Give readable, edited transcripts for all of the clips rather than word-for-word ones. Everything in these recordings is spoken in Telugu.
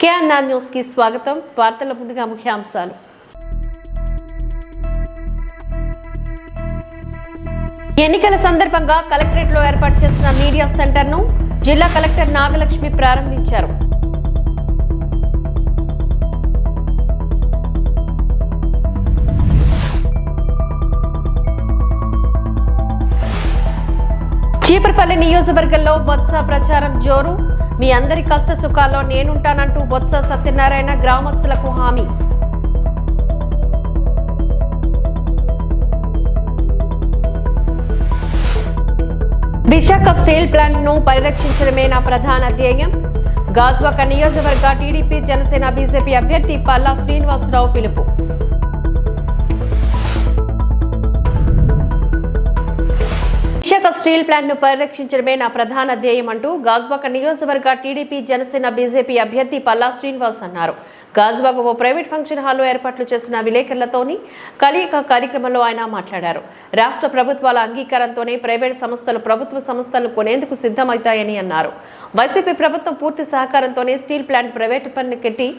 కేఎన్ఆర్ న్యూస్ కి స్వాగతం. వార్తల ముందుగా ముఖ్యాంశాలు. ఎన్నికల సందర్భంగా కలెక్టరేట్ లో ఏర్పాటు చేసిన మీడియా సెంటర్ ను జిల్లా కలెక్టర్ నాగలక్ష్మి ప్రారంభించారు. చీపురుపల్లి నియోజకవర్గంలో బొత్స ప్రచారం జోరు. మీ అందరి కష్ట సుఖాల్లో నేనుంటానంటూ బొత్స సత్యనారాయణ గ్రామస్తులకు హామీ. విశాఖ స్టీల్ ప్లాంట్ ను పరిరక్షించడమే నా ప్రధాన ధ్యేయం. గాజువాక నియోజకవర్గ టీడీపీ జనసేన బీజేపీ అభ్యర్థి పల్లా శ్రీనివాసరావు పిలుపు. విశాఖ స్టీల్ ప్లాంట్ ను పరిరక్షించడమే నా ప్రధాన ధ్యేయం అంటూ గాజువాక నియోజకవర్గ టీడీపీ జనసేన బీజేపీ అభ్యర్థి పల్లా శ్రీనివాస్ అన్నారు. గాజువాక ఓ ప్రైవేట్ ఫంక్షన్ హాల్లో ఏర్పాట్లు చేసిన విలేకరులతోని కలియిక కార్యక్రమంలో ఆయన మాట్లాడారు. రాష్ట్ర ప్రభుత్వాల అంగీకారంతోనే ప్రైవేట్ సంస్థలు ప్రభుత్వ సంస్థలను కొనేందుకు సిద్ధమవుతాయని అన్నారు. వైసీపీ ప్రభుత్వం పూర్తి సహకారంతోనే స్టీల్ ప్లాంట్ ప్రైవేటు పన్ను కెట్టి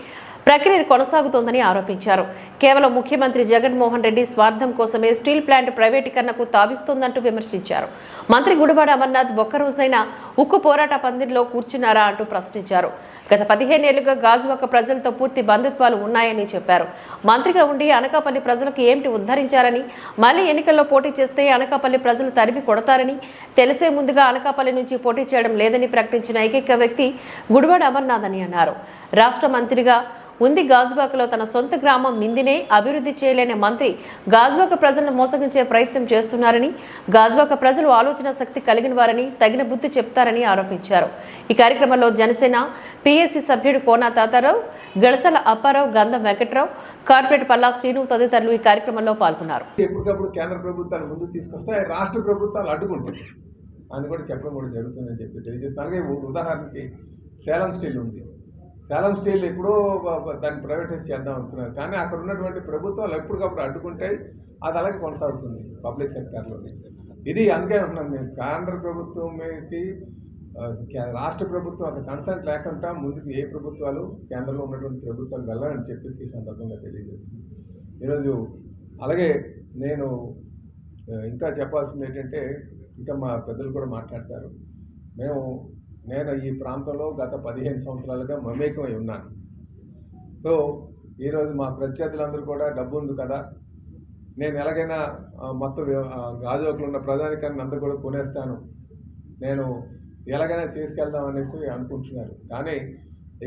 ప్రక్రియ కొనసాగుతోందని ఆరోపించారు. కేవలం ముఖ్యమంత్రి జగన్మోహన్ రెడ్డి స్వార్థం కోసమే స్టీల్ ప్లాంట్ ప్రైవేటీకరణకు తావిస్తోందంటూ విమర్శించారు. మంత్రి గుడివాడ అమర్నాథ్ ఒక్కరోజైనా ఉక్కు పోరాట పందిరిలో కూర్చున్నారా అంటూ ప్రశ్నించారు. గత 15 ఏళ్లుగా గాజువాక ప్రజలతో పూర్తి బంధుత్వాలు ఉన్నాయని చెప్పారు. మంత్రిగా ఉండి అనకాపల్లి ప్రజలకు ఏమిటి ఉద్ధరించారని, మళ్లీ ఎన్నికల్లో పోటీ చేస్తే అనకాపల్లి ప్రజలు తరిమి కొడతారని తెలిసే ముందుగా అనకాపల్లి నుంచి పోటీ చేయడం లేదని ప్రకటించిన ఏకైక వ్యక్తి గుడివాడ అమర్నాథ్ అని అన్నారు. రాష్ట్ర మంత్రిగా ఉంది గాజువాకలో తన సొంత గ్రామం మిందినే అభివృద్ధి చేయలేని మంత్రి గాజువాక ప్రజలను మోసగించే ప్రయత్నం చేస్తున్నారని, గాజువాక ప్రజలు ఆలోచన శక్తి కలిగిన వారని తగిన బుద్ధి చెప్తారని ఆరోపించారు. ఈ కార్యక్రమంలో జనసేన పిఎస్సి సభ్యుడు కోనా తాతారావు, గడసల అప్పారావు, గంధం వెంకట్రావు, కార్పొరేట్ పల్లా శ్రీను తదితరులు ఈ కార్యక్రమంలో పాల్గొన్నారు. ఎప్పటికప్పుడు కేంద్ర ప్రభుత్వాలు ముందుకు తీసుకొస్తే రాష్ట్ర ప్రభుత్వాలు అడ్డుకుంటాయి అని కూడా చెప్పడం కూడా జరుగుతుందని చెప్పి తెలియజేస్తారు. అలాగే ఉదాహరణకి సేలం స్టీల్ ఉంది. సేలం స్టీల్ ఎప్పుడో దాన్ని ప్రైవేటైజ్ చేద్దాం అనుకున్నారు, కానీ అక్కడ ఉన్నటువంటి ప్రభుత్వాలు ఎప్పటికప్పుడు అడ్డుకుంటాయి. అది అలాగే కొనసాగుతుంది పబ్లిక్ సెక్టార్లో. ఇది అందుకే అంటున్నాం, మేము కేంద్ర ప్రభుత్వంకి రాష్ట్ర ప్రభుత్వం ఒక కన్సర్న్ లేకుండా ముందుకు ఏ ప్రభుత్వాలు కేంద్రంలో ఉన్నటువంటి ప్రభుత్వాలు వెళ్ళాలని చెప్పేసి ఈ సందర్భంగా తెలియజేస్తుంది. ఈరోజు అలాగే నేను ఇంకా చెప్పాల్సింది ఏంటంటే, ఇంకా మా పెద్దలు కూడా మాట్లాడతారు. నేను ఈ ప్రాంతంలో గత 15 సంవత్సరాలుగా మమేకమై ఉన్నాను. సో ఈరోజు మా ప్రత్యర్థులందరూ కూడా డబ్బు ఉంది కదా, నేను ఎలాగైనా మొత్తం గాజువాకలో ఉన్న ప్రజానికాన్ని అందరూ కూడా కొనేస్తాను, నేను ఎలాగైనా తీసుకెళ్దాం అనేసి అనుకుంటున్నారు. కానీ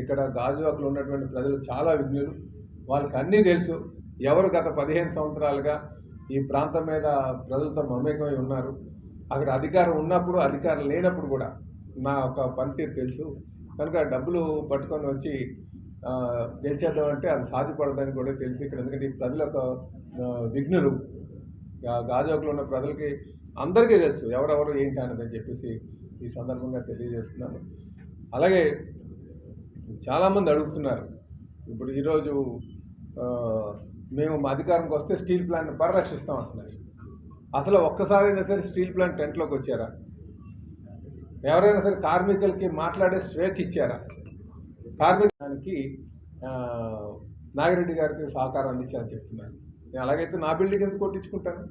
ఇక్కడ గాజువాకలో ఉన్నటువంటి ప్రజలు చాలా విజ్ఞులు, వాళ్ళకి అన్నీ తెలుసు. ఎవరు గత 15 సంవత్సరాలుగా ఈ ప్రాంతం మీద ప్రజలతో మమేకమై ఉన్నారు. అక్కడ అధికారం ఉన్నప్పుడు, అధికారం లేనప్పుడు కూడా నా ఒక పనితీరు తెలుసు. కనుక డబ్బులు పట్టుకొని వచ్చి గెలిచేద్దామంటే అది సాధ్యపడదని కూడా తెలుసు ఇక్కడ. ఎందుకంటే ఈ ప్రజల ఒక విఘ్నులు, గాజువాకలో ఉన్న ప్రజలకి అందరికీ తెలుసు ఎవరెవరు ఏంటి అన్నదని చెప్పేసి ఈ సందర్భంగా తెలియజేస్తున్నాను. అలాగే చాలామంది అడుగుతున్నారు, ఇప్పుడు ఈరోజు మేము మా అధికారంకి వస్తే స్టీల్ ప్లాంట్ని పరిరక్షిస్తాం అంటున్నారు. అసలు ఒక్కసారైనా సరే స్టీల్ ప్లాంట్ టెంట్లోకి వచ్చారా? ఎవరైనా సరే కార్మికులకి మాట్లాడే స్వేచ్ఛ ఇచ్చారా? కార్మికానికి నాగిరెడ్డి గారికి సహకారం అందించాలని చెప్తున్నారు. నేను అలాగైతే నా బిల్డింగ్ ఎందుకు కొట్టించుకుంటాను?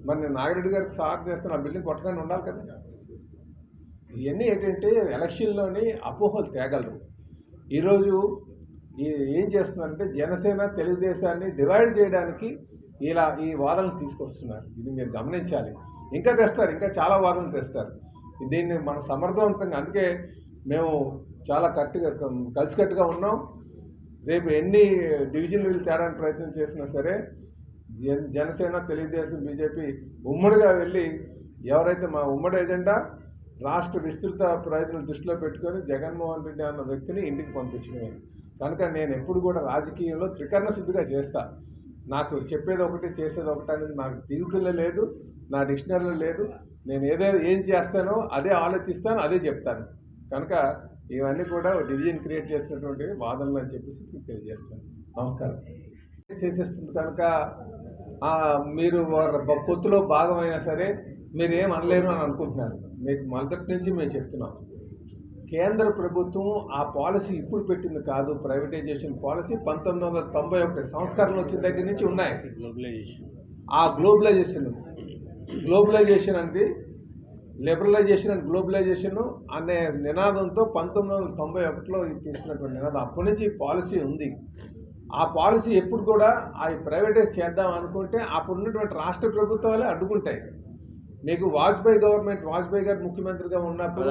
మరి నేను నాగిరెడ్డి గారికి సహాయం చేస్తే నా బిల్డింగ్ కొట్టగానే ఉండాలి కదా. ఇవన్నీ ఏంటంటే ఎలక్షన్లోని అపోహలు తేగలరు. ఈరోజు ఏం చేస్తున్నారంటే జనసేన తెలుగుదేశాన్ని డివైడ్ చేయడానికి ఇలా ఈ వాదనలు తీసుకొస్తున్నారు. ఇది మీరు గమనించాలి. ఇంకా తెస్తారు, ఇంకా చాలా వాదనలు తెస్తారు. దీన్ని మనం సమర్థవంతంగా, అందుకే మేము చాలా కలిసికట్టుగా ఉన్నాం. రేపు ఎన్ని డివిజన్లు వీళ్ళు తేడానికి ప్రయత్నం చేసినా సరే జనసేన తెలుగుదేశం బీజేపీ ఉమ్మడిగా వెళ్ళి ఎవరైతే మా ఉమ్మడి ఎజెండా రాష్ట్ర విస్తృత ప్రయోజనాలు దృష్టిలో పెట్టుకొని జగన్మోహన్ రెడ్డి అన్న వ్యక్తిని ఇంటికి పంపించడమే. కనుక నేను ఎప్పుడు కూడా రాజకీయంలో త్రికరణ శుద్ధిగా చేస్తా. నాకు చెప్పేది ఒకటి చేసేది ఒకటి అనేది నాకు జీవితంలో లేదు, నా డిక్షనరీలో లేదు. నేను ఏం చేస్తానో అదే ఆలోచిస్తాను, అదే చెప్తాను. కనుక ఇవన్నీ కూడా డివిజన్ క్రియేట్ చేసినటువంటి వాదనలు అని చెప్పేసి తెలియజేస్తాను. నమస్కారం. చేసేస్తుంది కనుక మీరు పొత్తులో భాగమైనా సరే మీరు ఏం అనలేరు అని అనుకుంటున్నారు. మీకు మొదటి నుంచి మేము చెప్తున్నాం, కేంద్ర ప్రభుత్వం ఆ పాలసీ ఇప్పుడు పెట్టింది కాదు. ప్రైవేటైజేషన్ పాలసీ 1991 సంస్కరణలు వచ్చిన దగ్గర నుంచి ఉన్నాయి. ఆ గ్లోబలైజేషన్ అనేది లిబరలైజేషన్ అండ్ గ్లోబలైజేషన్ అనే నినాదంతో 1991లో తీసుకున్నటువంటి నినాదం. అప్పటి నుంచి ఈ పాలసీ ఉంది. ఆ పాలసీ ఎప్పుడు కూడా అవి ప్రైవేటైజ్ చేద్దాం అనుకుంటే అప్పుడు ఉన్నటువంటి రాష్ట్ర ప్రభుత్వాలే అడ్డుకుంటాయి. మీకు వాజ్పేయి గారు ముఖ్యమంత్రిగా ఉన్నప్పుడు,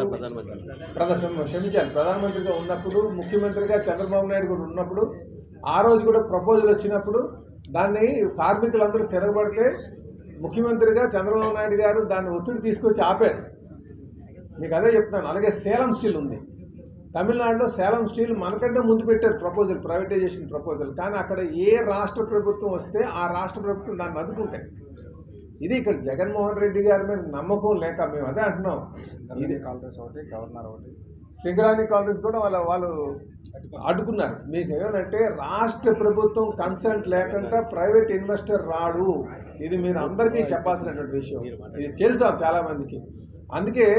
ప్రధానమంత్రిగా ఉన్నప్పుడు, ముఖ్యమంత్రిగా చంద్రబాబు నాయుడు గారు ఉన్నప్పుడు, ఆ రోజు కూడా ప్రపోజల్ వచ్చినప్పుడు దాన్ని కార్మికులందరూ తిరగబడితే ముఖ్యమంత్రిగా చంద్రబాబు నాయుడు గారు దాన్ని ఒత్తిడి తీసుకొచ్చి ఆపారు. మీకు అదే చెప్తాను. అలాగే సేలం స్టీల్ ఉంది. తమిళనాడులో సేలం స్టీల్ మనకంటే ముందు పెట్టారు ప్రపోజల్, ప్రైవేటైజేషన్ ప్రపోజల్. కానీ అక్కడ ఏ రాష్ట్ర ప్రభుత్వం వస్తే ఆ రాష్ట్ర ప్రభుత్వం దాన్ని అదుకుంటాయి. ఇది ఇక్కడ జగన్మోహన్ రెడ్డి గారి మీద నమ్మకం లేక మేము అదే అంటున్నాం. ఇది కాంగ్రెస్ ఒకటి, గవర్నర్ ఒకటి, సింగరాణి కాంగ్రెస్ కూడా వాళ్ళు అడ్డుకున్నారు. మీకు ఏమంటే రాష్ట్ర ప్రభుత్వం కన్సల్ట్ లేకుండా ప్రైవేట్ ఇన్వెస్టర్ రాడు. ఇది మీరు అందరికీ చెప్పాల్సినటువంటి విషయం. ఇది తెలుసు చాలా మందికి. అందుకే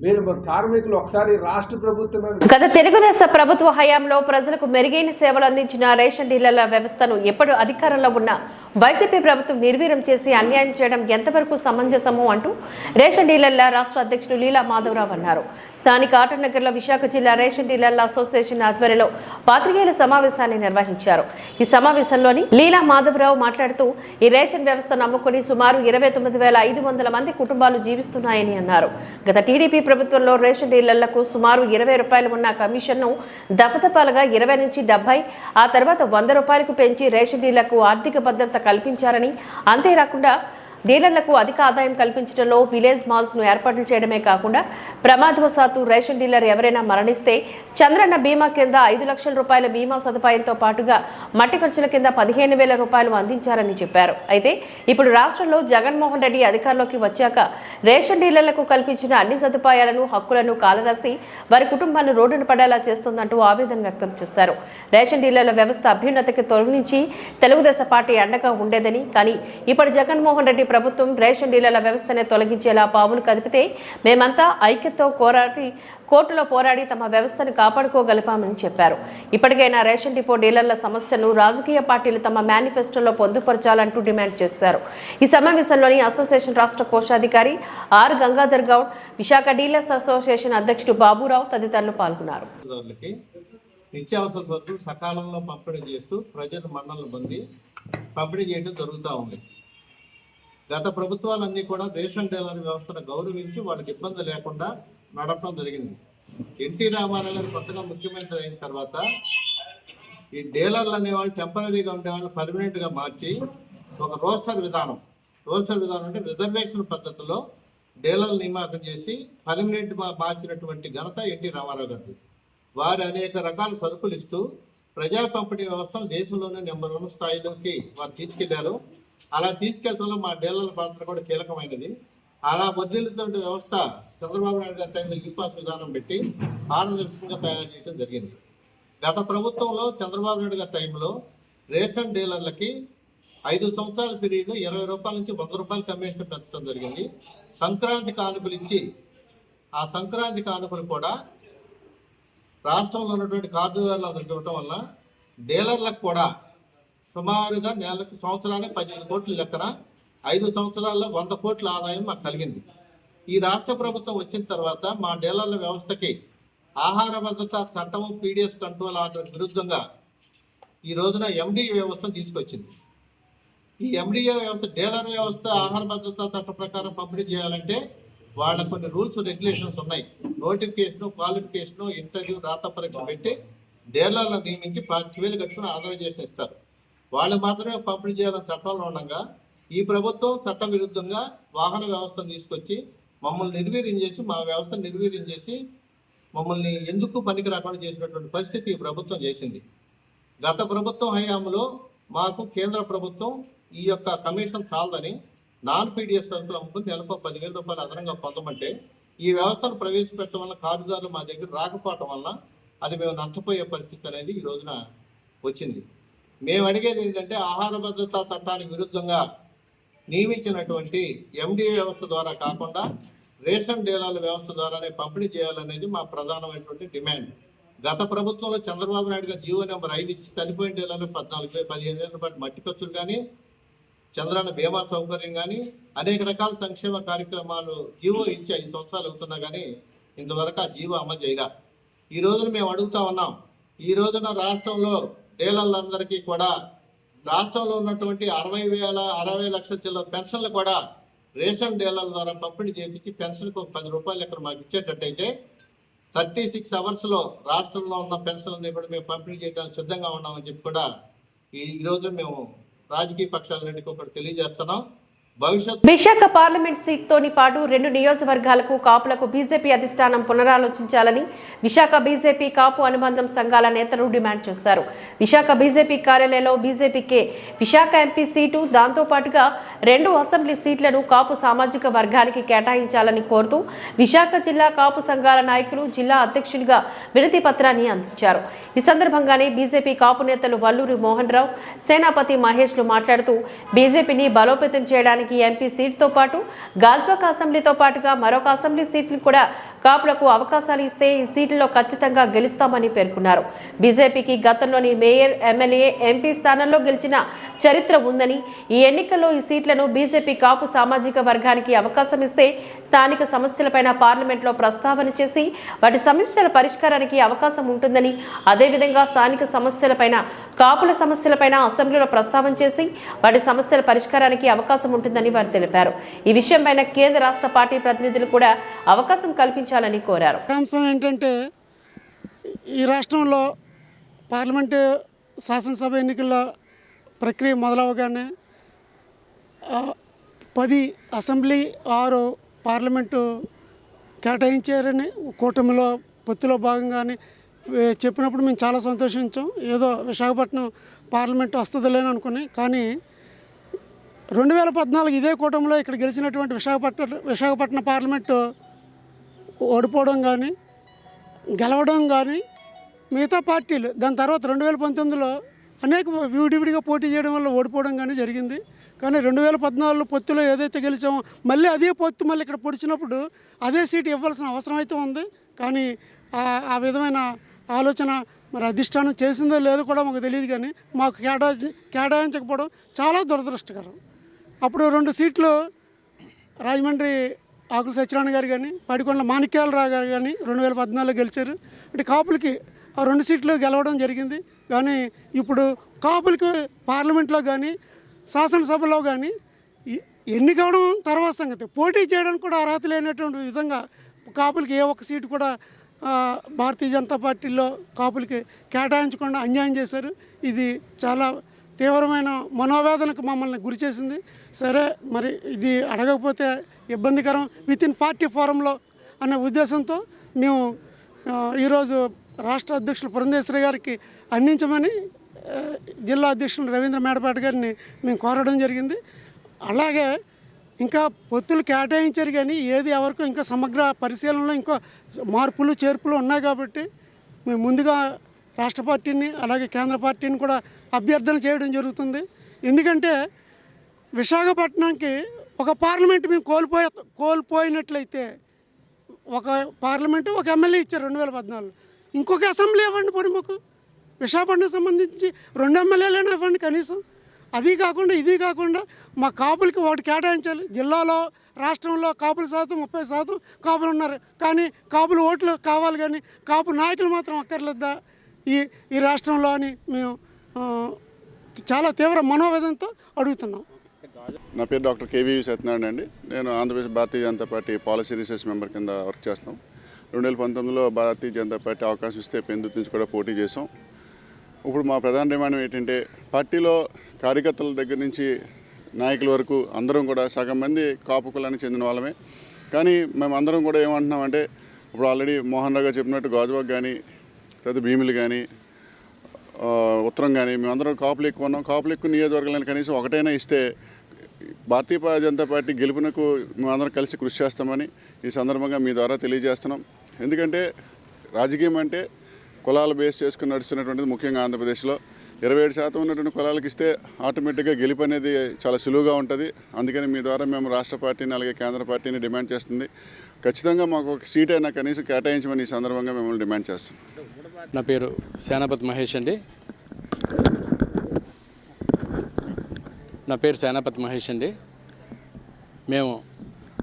మీరు కార్మికులు ఒకసారి రాష్ట్ర ప్రభుత్వం గత తెలుగుదేశం ప్రభుత్వ హయాంలో ప్రజలకు మెరుగైన సేవలు అందించిన రేషన్ డీలర్ల వ్యవస్థను ఎప్పుడు అధికారంలో ఉన్న వైసీపీ ప్రభుత్వం నిర్వీర్యం చేసి అన్యాయం చేయడం ఎంతవరకు సమంజసము అంటూ రేషన్ డీలర్ల రాష్ట్ర అధ్యక్షుడు లీలా మాధవరావు అన్నారు. స్థానిక ఆటనగర్లో విశాఖ జిల్లా రేషన్ డీలర్ల అసోసియేషన్ ఆధ్వర్యంలో పాత్రికేయుల సమావేశాన్ని నిర్వహించారు. ఈ సమావేశంలోని లీలా మాధవరావు మాట్లాడుతూ ఈ రేషన్ వ్యవస్థ నమ్ముకుని సుమారు 29,500 మంది కుటుంబాలు జీవిస్తున్నాయని అన్నారు. గత టీడీపీ ప్రభుత్వంలో రేషన్ డీలర్లకు సుమారు 20 రూపాయలు ఉన్న కమిషన్ను దఫదఫాలుగా 20 నుంచి 70, ఆ తర్వాత 100 రూపాయలకు పెంచి రేషన్ డీలర్లకు ఆర్థిక భద్రత కల్పించారని, అంతేకాకుండా డీలర్లకు అధిక ఆదాయం కల్పించడంలో విలేజ్ మాల్స్ ను ఏర్పాటు చేయడమే కాకుండా ప్రమాదవశాత్తు రేషన్ డీలర్ ఎవరైనా మరణిస్తే చంద్రన్న బీమా కింద 5 లక్షల రూపాయల బీమా సదుపాయంతో పాటుగా మట్టి ఖర్చుల కింద 15,000 రూపాయలు అందించారని చెప్పారు. అయితే ఇప్పుడు రాష్ట్రంలో జగన్మోహన్ రెడ్డి అధికారంలోకి వచ్చాక రేషన్ డీలర్లకు కల్పించిన అన్ని సదుపాయాలను, హక్కులను కాలరాసి వారి కుటుంబాలను రోడ్డున పడేలా చేస్తుందంటూ ఆవేదన వ్యక్తం చేశారు. రేషన్ డీలర్ల వ్యవస్థ అభ్యున్నతికి తొలగించి తెలుగుదేశం పార్టీ అండగా ఉండేదని, కానీ ఇప్పుడు జగన్మోహన్ రెడ్డి ప్రభుత్వం రేషన్ డీలర్ల వ్యవస్థనే తొలగించేలా పావులు కదిపితే మేమంతా ఐక్యతతో కోర్టులో పోరాడి తమ వ్యవస్థను కాపాడుకోగలిపామని చెప్పారు. ఇప్పటికైనా రేషన్ డిపో డీలర్ల సమస్యను రాజకీయ పార్టీలు తమ మేనిఫెస్టోలో పొందుపరచాలంటూ డిమాండ్ చేశారు. ఈ సమావేశంలోని అసోసియేషన్ రాష్ట్ర కోశాధికారి R Gangadhar Goud, Visakha dealers association అధ్యక్షుడు బాబురావు తదితరులు పాల్గొన్నారు. నిత్యావసర సరుకులు సకాలంలో పంపిణీ చేస్తూ ప్రజల మన్ననలు పొంది పంపిణీ చేయడం జరుగుతూ ఉంది. గత ప్రభుత్వాలన్నీ కూడా రేషన్ డీలర్ వ్యవస్థను గౌరవించి వాళ్ళకి ఇబ్బంది లేకుండా నడపడం జరిగింది. ఎన్టీ రామారావు గారు కొత్తగా ముఖ్యమంత్రి అయిన తర్వాత ఈ డీలర్లు అనేవాళ్ళు టెంపరీగా ఉండేవాళ్ళు పర్మనెంట్గా మార్చి ఒక రోస్టర్ విధానం అంటే రిజర్వేషన్ పద్ధతిలో డీలర్లు నియామకం చేసి పర్మనెంట్ మార్చినటువంటి ఘనత ఎన్టీ రామారావు గారు. వారు అనేక రకాల సరుకులు ఇస్తూ ప్రజా పంపిణీ వ్యవస్థను దేశంలోనే నెంబర్ 1 స్థాయిలోకి వారు తీసుకెళ్లారు. అలా తీసుకెళ్లడంలో మా డీలర్ల పాత్ర కూడా కీలకమైనది. అలా వర్ధిల్లుతున్న వ్యవస్థ చంద్రబాబు నాయుడు గారి టైంలో ఈ-పాస్ విధానం పెట్టి పారదర్శకంగా తయారు చేయడం జరిగింది. గత ప్రభుత్వంలో చంద్రబాబు నాయుడు గారి టైంలో రేషన్ డీలర్లకి 5 సంవత్సరాల పీరియడ్లో 20 రూపాయల నుంచి 100 రూపాయలు కమిషన్ పెంచడం జరిగింది. సంక్రాంతి కానుకలు ఇచ్చి ఆ సంక్రాంతి కానుకలు కూడా రాష్ట్రంలో ఉన్నటువంటి కార్డుదారులు ఇవ్వటం వల్ల డీలర్లకు కూడా సుమారుగా సంవత్సరానికి 18 కోట్ల లెక్కన 5 సంవత్సరాల్లో 100 కోట్ల ఆదాయం మాకు కలిగింది. ఈ రాష్ట్ర ప్రభుత్వం వచ్చిన తర్వాత మా డీలర్ల వ్యవస్థకి ఆహార భద్రతా చట్టం పీడిఎస్ కంట్రోల్ ఆర్డర్ విరుద్ధంగా ఈ రోజున ఎండిఏ వ్యవస్థను తీసుకొచ్చింది. ఈ ఎండిఏ వ్యవస్థ డీలర్ వ్యవస్థ ఆహార భద్రతా చట్టం ప్రకారం పంపిణీ చేయాలంటే వాళ్ళ కొన్ని రూల్స్ రెగ్యులేషన్స్ ఉన్నాయి. నోటిఫికేషను, క్వాలిఫికేషను, ఇంటర్వ్యూ, రాత పరీక్ష పెట్టి డీలర్లను నియమించి 25,000 కట్టుకుని ఆథరైజేషన్ ఇస్తారు. వాళ్ళు మాత్రమే పంపిణీ చేయాలని చట్టంలో ఉండగా ఈ ప్రభుత్వం చట్ట విరుద్ధంగా వాహన వ్యవస్థను తీసుకొచ్చి మమ్మల్ని నిర్వీర్యం చేసి, మా వ్యవస్థను నిర్వీర్యం చేసి మమ్మల్ని ఎందుకు పనికి రాకుండా చేసినటువంటి పరిస్థితి ఈ ప్రభుత్వం చేసింది. గత ప్రభుత్వం హయాంలో మాకు కేంద్ర ప్రభుత్వం ఈ యొక్క కమిషన్ చాలదని నాన్ పీడిఎస్ సరుకులు అమ్ముకుని నెలకు 10,000 రూపాయలు అదనంగా పొందమంటే ఈ వ్యవస్థను ప్రవేశపెట్టడం వల్ల కార్డుదారులు మా దగ్గర రాకపోవటం వల్ల అది మేము నష్టపోయే పరిస్థితి అనేది ఈ రోజున వచ్చింది. మేము అడిగేది ఏంటంటే ఆహార భద్రతా చట్టానికి విరుద్ధంగా నియమించినటువంటి ఎండిఏ వ్యవస్థ ద్వారా కాకుండా రేషన్ డీలర్ల వ్యవస్థ ద్వారానే పంపిణీ చేయాలనేది మా ప్రధానమైనటువంటి డిమాండ్. గత ప్రభుత్వంలో చంద్రబాబు నాయుడు గారు జీవో నెంబర్ 5 ఇచ్చి చనిపోయిన డీలర్లు 14-15 ఏళ్ల పాటు మట్టి ఖర్చులు కానీ, చంద్రన్న బీమా సౌకర్యం కానీ, అనేక రకాల సంక్షేమ కార్యక్రమాలు జీవో ఇచ్చి 5 సంవత్సరాలు అవుతున్నా కానీ ఇంతవరకు ఆ జీవో అమలు చేయగా. ఈ రోజున మేము అడుగుతా ఉన్నాం, ఈ రోజున రాష్ట్రంలో డీలర్లందరికీ కూడా రాష్ట్రంలో ఉన్నటువంటి 60 లక్షల చిల్లర పెన్షన్లు కూడా రేషన్ డీలర్ల ద్వారా పంపిణీ చేయించి పెన్షన్కి ఒక 10 రూపాయలు ఇక్కడ మాకు ఇచ్చేటట్టయితే 36 అవర్స్లో రాష్ట్రంలో ఉన్న పెన్షన్లని కూడా మేము పంపిణీ చేయడానికి సిద్ధంగా ఉన్నామని చెప్పి కూడా ఈ రోజు మేము రాజకీయ పక్షాలన్నింటికి ఒకటి తెలియజేస్తున్నాం. విశాఖ పార్లమెంట్ సీట్తోని పాటు 2 నియోజకవర్గాలకు కాపులకు బీజేపీ అధిష్టానం పునరాలోచించాలని విశాఖ బీజేపీ కాపు అనుబంధం సంఘాల నేతలు డిమాండ్ చేశారు. విశాఖ బీజేపీ కార్యాలయంలో బీజేపీకే విశాఖ ఎంపీ సీటు, దాంతో పాటుగా 2 అసెంబ్లీ సీట్లను కాపు సామాజిక వర్గానికి కేటాయించాలని కోరుతూ విశాఖ జిల్లా కాపు సంఘాల నాయకులు జిల్లా అధ్యక్షులుగా వినతి పత్రాన్ని అందించారు. ఈ సందర్భంగానే బీజేపీ కాపు నేతలు వల్లూరి మోహన్ రావు, సేనాపతి మహేష్లు మాట్లాడుతూ బీజేపీని బలోపేతం చేయడానికి ఎంపీ సీట్తో పాటు గాజ్వాక అసెంబ్లీతో పాటుగా మరొక అసెంబ్లీ సీట్లు కూడా కాపులకు అవకాశాలు ఇస్తే ఈ సీట్లలో ఖచ్చితంగా గెలుస్తామని పేర్కొన్నారు. బీజేపీకి గతంలోని మేయర్, ఎమ్మెల్యే, ఎంపీ స్థానంలో గెలిచిన చరిత్ర ఉందని, ఈ ఎన్నికల్లో ఈ సీట్లను బీజేపీ కాపు సామాజిక వర్గానికి అవకాశం ఇస్తే స్థానిక సమస్యలపైన పార్లమెంట్లో ప్రస్తావన చేసి వాటి సమస్యల పరిష్కారానికి అవకాశం ఉంటుందని, అదేవిధంగా స్థానిక సమస్యలపైన, కాపుల సమస్యలపైన అసెంబ్లీలో ప్రస్తావన చేసి వాటి సమస్యల పరిష్కారానికి అవకాశం ఉంటుందని వారు తెలిపారు. ఈ విషయంపైన కేంద్ర రాష్ట్ర పార్టీ ప్రతినిధులు కూడా అవకాశం కల్పించాలని కోరారు. అంశం ఏంటంటే, ఈ రాష్ట్రంలో పార్లమెంటు శాసనసభ ఎన్నికల ప్రక్రియ మొదలవగానే 10 అసెంబ్లీ 6 పార్లమెంటు కేటాయించారని కూటమిలో పొత్తులో భాగంగానే చెప్పినప్పుడు మేము చాలా సంతోషించాం. ఏదో విశాఖపట్నం పార్లమెంటు వస్తుందిలేని అనుకుని, కానీ 2014 ఇదే కూటమిలో ఇక్కడ గెలిచినటువంటి విశాఖపట్నం పార్లమెంటు ఓడిపోవడం కానీ, గెలవడం కానీ మిగతా పార్టీలు దాని తర్వాత 2019లో అనేక విడివిడిగా పోటీ చేయడం వల్ల ఓడిపోవడం కానీ జరిగింది. కానీ 2014 పొత్తులో ఏదైతే గెలిచామో మళ్ళీ అదే పొత్తు మళ్ళీ ఇక్కడ పొడిచినప్పుడు అదే సీటు ఇవ్వాల్సిన అవసరం అయితే ఉంది. కానీ ఆ విధమైన ఆలోచన మరి అధిష్టానం చేసిందో లేదో కూడా మాకు తెలియదు. కానీ మాకు కేటాయించకపోవడం చాలా దురదృష్టకరం. అప్పుడు 2 సీట్లు రాజమండ్రి ఆకుల సత్యనారాయణ గారు కానీ, పడికొండ మాణిక్యాలరావు గారు కానీ 2014లో గెలిచారు. అంటే కాపులకి ఆ 2 సీట్లు గెలవడం జరిగింది. కానీ ఇప్పుడు కాపులకి పార్లమెంట్లో కానీ శాసనసభలో కానీ ఎన్నికవడం తర్వాత సంగతి, పోటీ చేయడానికి కూడా అర్హత లేనటువంటి విధంగా కాపులకి ఏ ఒక్క సీటు కూడా భారతీయ జనతా పార్టీలో కాపులకి కేటాయించకుండా అన్యాయం చేశారు. ఇది చాలా తీవ్రమైన మనోవేదనకు మమ్మల్ని గురి చేసింది. సరే, మరి ఇది అడగకపోతే ఇబ్బందికరం వితిన్ పార్టీ ఫోరంలో అనే ఉద్దేశంతో మేము ఈరోజు రాష్ట్ర అధ్యక్షులు పురంధేశ్వరి గారికి అందించమని జిల్లా అధ్యక్షులు రవీంద్ర మేడపేట గారిని మేము కోరడం జరిగింది. అలాగే ఇంకా పొత్తులు కేటాయించారు కానీ ఏది ఎవరికో ఇంకా సమగ్ర పరిశీలనలో ఇంకా మార్పులు చేర్పులు ఉన్నాయి. కాబట్టి మేము ముందుగా రాష్ట్ర పార్టీని అలాగే కేంద్ర పార్టీని కూడా అభ్యర్థన చేయడం జరుగుతుంది. ఎందుకంటే విశాఖపట్నంకి ఒక పార్లమెంట్ మేము కోల్పోయినట్లయితే, ఒక పార్లమెంటు ఒక ఎమ్మెల్యే ఇచ్చారు 2014, ఇంకొక అసెంబ్లీ ఇవ్వండి పోనీ మాకు. విశాఖపట్నం సంబంధించి 2 ఎమ్మెల్యేలైనా ఇవ్వండి కనీసం. అది కాకుండా ఇది కాకుండా మా కాపులకి ఒకటి కేటాయించాలి. జిల్లాలో రాష్ట్రంలో కాపుల శాతం 30% కాపులు ఉన్నారు. కానీ కాపుల ఓట్లు కావాలి, కానీ కాపు నాయకులు మాత్రం అక్కర్లేదా ఈ రాష్ట్రంలో అని మేము చాలా తీవ్ర మనోవేదనతో అడుగుతున్నాం. నా పేరు డాక్టర్ కేవీ సత్యనారాయణ అండి. నేను Andhra Pradesh Bharatiya Janata party policy research member కింద వర్క్ చేస్తాం. 2019లో భారతీయ జనతా పార్టీ అవకాశం ఇస్తే పెందుతు నుంచి కూడా పోటీ చేసాం. ఇప్పుడు మా ప్రధాన డిమాండ్ ఏంటంటే, పార్టీలో కార్యకర్తల దగ్గర నుంచి నాయకుల వరకు అందరం కూడా సగం మంది కాపు కులానికి చెందిన వాళ్ళమే. కానీ మేము అందరం కూడా ఏమంటున్నామంటే, ఇప్పుడు ఆల్రెడీ మోహన్ రావు గారు చెప్పినట్టు గాజువాక కానీ, తర్వాత భీములు కానీ, ఉత్తరం కానీ మేమందరం కాపులు ఎక్కువ ఉన్నాం. కాపులు ఎక్కువ నియోజకవర్గాలను కనీసం ఒకటైనా ఇస్తే భారతీయ జనతా పార్టీ గెలుపునకు మేమందరం కలిసి కృషి చేస్తామని ఈ సందర్భంగా మీ ద్వారా తెలియజేస్తున్నాం. ఎందుకంటే రాజకీయం అంటే కులాలు బేస్ చేసుకుని నడుస్తున్నటువంటిది. ముఖ్యంగా ఆంధ్రప్రదేశ్లో 27% ఉన్నటువంటి కులాలకు ఇస్తే ఆటోమేటిక్గా గెలుపు అనేది చాలా సులువుగా ఉంటుంది. అందుకని మీ ద్వారా మేము రాష్ట్ర పార్టీని అలాగే కేంద్ర పార్టీని డిమాండ్ చేస్తుంది. ఖచ్చితంగా మాకు ఒక సీట్ అయినా కనీసం కేటాయించమని ఈ సందర్భంగా మిమ్మల్ని డిమాండ్ చేస్తాం. నా పేరు సేనాపతి మహేష్ అండి. మేము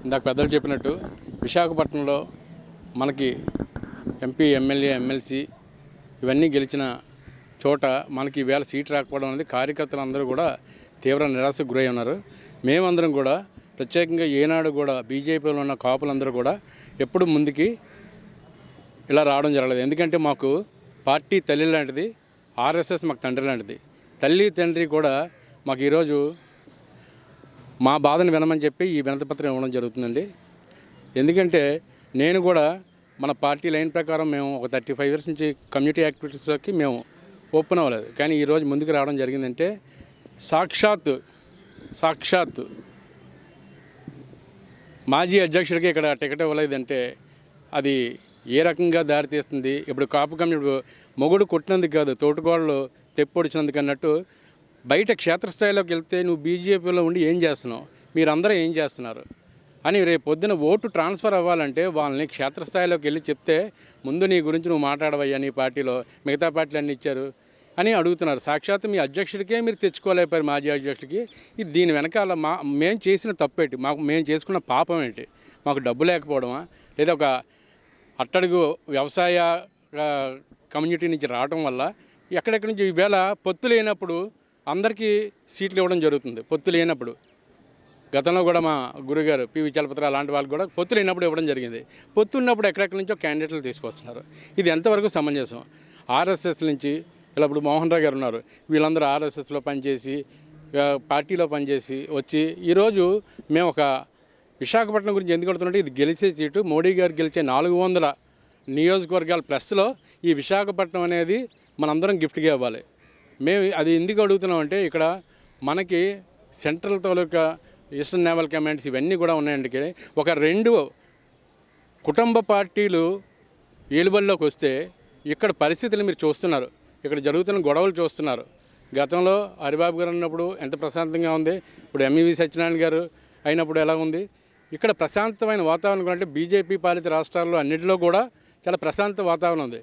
ఇందాక పెద్దలు చెప్పినట్టు విశాఖపట్నంలో మనకి ఎంపీ, ఎమ్మెల్యే, ఎమ్మెల్సీ ఇవన్నీ గెలిచిన చోట మనకి ఈవేళ సీట్ రాకపోవడం అనేది కార్యకర్తలు అందరూ కూడా తీవ్ర నిరాశకు గురై ఉన్నారు. మేమందరం కూడా ప్రత్యేకంగా ఏనాడు కూడా బీజేపీలో ఉన్న కాపులందరూ కూడా ఎప్పుడు ముందుకి ఇలా రావడం జరగలేదు. ఎందుకంటే మాకు పార్టీ తల్లి లాంటిది, ఆర్ఎస్ఎస్ మాకు తండ్రి లాంటిది. తల్లి తండ్రి కూడా మాకు ఈరోజు మా బాధను వినమని చెప్పి ఈ వినతిపత్రం ఇవ్వడం జరుగుతుందండి. ఎందుకంటే నేను కూడా మన పార్టీ లైన్ ప్రకారం మేము ఒక 35 years నుంచి కమ్యూనిటీ యాక్టివిటీస్లోకి మేము ఓపెన్ అవ్వలేదు. కానీ ఈరోజు ముందుకు రావడం జరిగిందంటే సాక్షాత్ మాజీ అధ్యక్షుడికి ఇక్కడ టికెట్ ఇవ్వలేదంటే అది ఏ రకంగా దారితీస్తుంది. ఇప్పుడు కాపు కమ్యూనిటీ మొగుడు కొట్టినందుకు కాదు, తోటకోళ్ళు తెప్పొడిచినందుకు అన్నట్టు బయట క్షేత్రస్థాయిలోకి వెళ్తే నువ్వు బీజేపీలో ఉండి ఏం చేస్తున్నావు, మీరందరూ ఏం చేస్తున్నారు అని రేపు పొద్దున ఓటు ట్రాన్స్ఫర్ అవ్వాలంటే వాళ్ళని క్షేత్రస్థాయిలోకి వెళ్ళి చెప్తే ముందు నీ గురించి నువ్వు మాట్లాడవయ్యా, నీ పార్టీలో మిగతా పార్టీలు అన్నీ ఇచ్చారు అని అడుగుతున్నారు. సాక్షాత్ మీ అధ్యక్షుడికే మీరు తెచ్చుకోలేకపోయారు, మాజీ అధ్యక్షుడికి. ఇది దీని వెనకాల మేము చేసిన తప్పేంటి, మేము చేసుకున్న పాపం ఏంటి? మాకు డబ్బు లేకపోవడమా, లేదా ఒక అట్టడుగు వ్యవసాయ కమ్యూనిటీ నుంచి రావడం వల్ల ఎక్కడెక్కడి నుంచి ఈవేళ పొత్తు లేనప్పుడు అందరికీ సీట్లు ఇవ్వడం జరుగుతుంది. పొత్తు లేనప్పుడు గతంలో కూడా మా గురుగారు పివి చలపతిరావు లాంటి వాళ్ళకి కూడా పొత్తు లేనప్పుడు ఇవ్వడం జరిగింది. పొత్తు ఉన్నప్పుడు ఎక్కడెక్కడి నుంచో క్యాండిడేట్లు తీసుకొస్తున్నారు. ఇది ఎంతవరకు సమంజసం? ఆర్ఎస్ఎస్ నుంచి ఇలా ఇప్పుడు మోహన్ రావు గారు ఉన్నారు, వీళ్ళందరూ ఆర్ఎస్ఎస్లో పనిచేసి పార్టీలో పనిచేసి వచ్చి ఈరోజు మేము ఒక విశాఖపట్నం గురించి ఎందుకు అడుగుతుంటే ఇది గెలిచే సీటు, మోడీ గారు గెలిచే 400 నియోజకవర్గాల ప్లస్లో ఈ విశాఖపట్నం అనేది మనందరం గిఫ్ట్గా ఇవ్వాలి. మేము అది ఎందుకు అడుగుతున్నామంటే ఇక్కడ మనకి సెంట్రల్ తాలూకా ఈస్టర్న్ నేవల్ కమాండ్స్ ఇవన్నీ కూడా ఉన్నాయండి. ఒక 2 కుటుంబ పార్టీలు ఏలుబడిలోకి వస్తే ఇక్కడ పరిస్థితులు మీరు చూస్తున్నారు, ఇక్కడ జరుగుతున్న గొడవలు చూస్తున్నారు. గతంలో హరిబాబు గారు ఉన్నప్పుడు ఎంత ప్రశాంతంగా ఉంది, ఇప్పుడు ఎంఈవి సత్యనారాయణ గారు అయినప్పుడు ఎలా ఉంది? ఇక్కడ ప్రశాంతమైన వాతావరణం అంటే బీజేపీ పాలిత రాష్ట్రాల్లో అన్నింటిలో కూడా చాలా ప్రశాంత వాతావరణం ఉంది.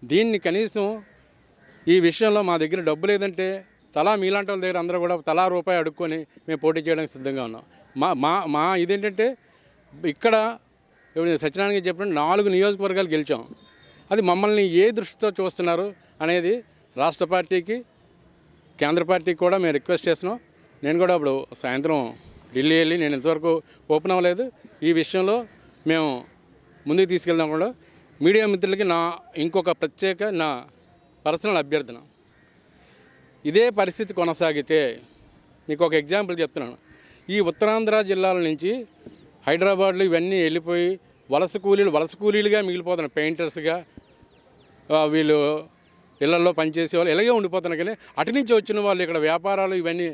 దీన్ని కనీసం ఈ విషయంలో మా దగ్గర డబ్బు లేదంటే తలా మీలాంటి వాళ్ళ దగ్గర అందరూ కూడా తలా రూపాయి అడుక్కొని మేము పోటీ చేయడానికి సిద్ధంగా ఉన్నాం. మా ఇదేంటంటే ఇక్కడ సత్యనారాయణ గారు చెప్పినట్టు 4 నియోజకవర్గాలు గెలిచాం. అది మమ్మల్ని ఏ దృష్టితో చూస్తున్నారు అనేది రాష్ట్ర పార్టీకి, కేంద్ర పార్టీకి కూడా మేము రిక్వెస్ట్ చేస్తున్నాం. నేను కూడా ఇప్పుడు సాయంత్రం ఢిల్లీ వెళ్ళి నేను ఇంతవరకు ఓపెన్ అవ్వలేదు. ఈ విషయంలో మేము ముందుకు తీసుకెళ్దాం. కూడా మీడియా మిత్రులకి ఇంకొక ప్రత్యేక నా పర్సనల్ అభ్యర్థన, ఇదే పరిస్థితి కొనసాగితే మీకు ఒక ఎగ్జాంపుల్ చెప్తున్నాను. ఈ ఉత్తరాంధ్ర జిల్లాల నుంచి హైదరాబాద్లో ఇవన్నీ వెళ్ళిపోయి వలస కూలీలుగా మిగిలిపోతున్నారు. పెయింటర్స్గా వీళ్ళు ఇళ్లలో పనిచేసే వాళ్ళు ఇలాగే ఉండిపోతున్నారు. కానీ అటు నుంచి వచ్చిన వాళ్ళు ఇక్కడ వ్యాపారాలు ఇవన్నీ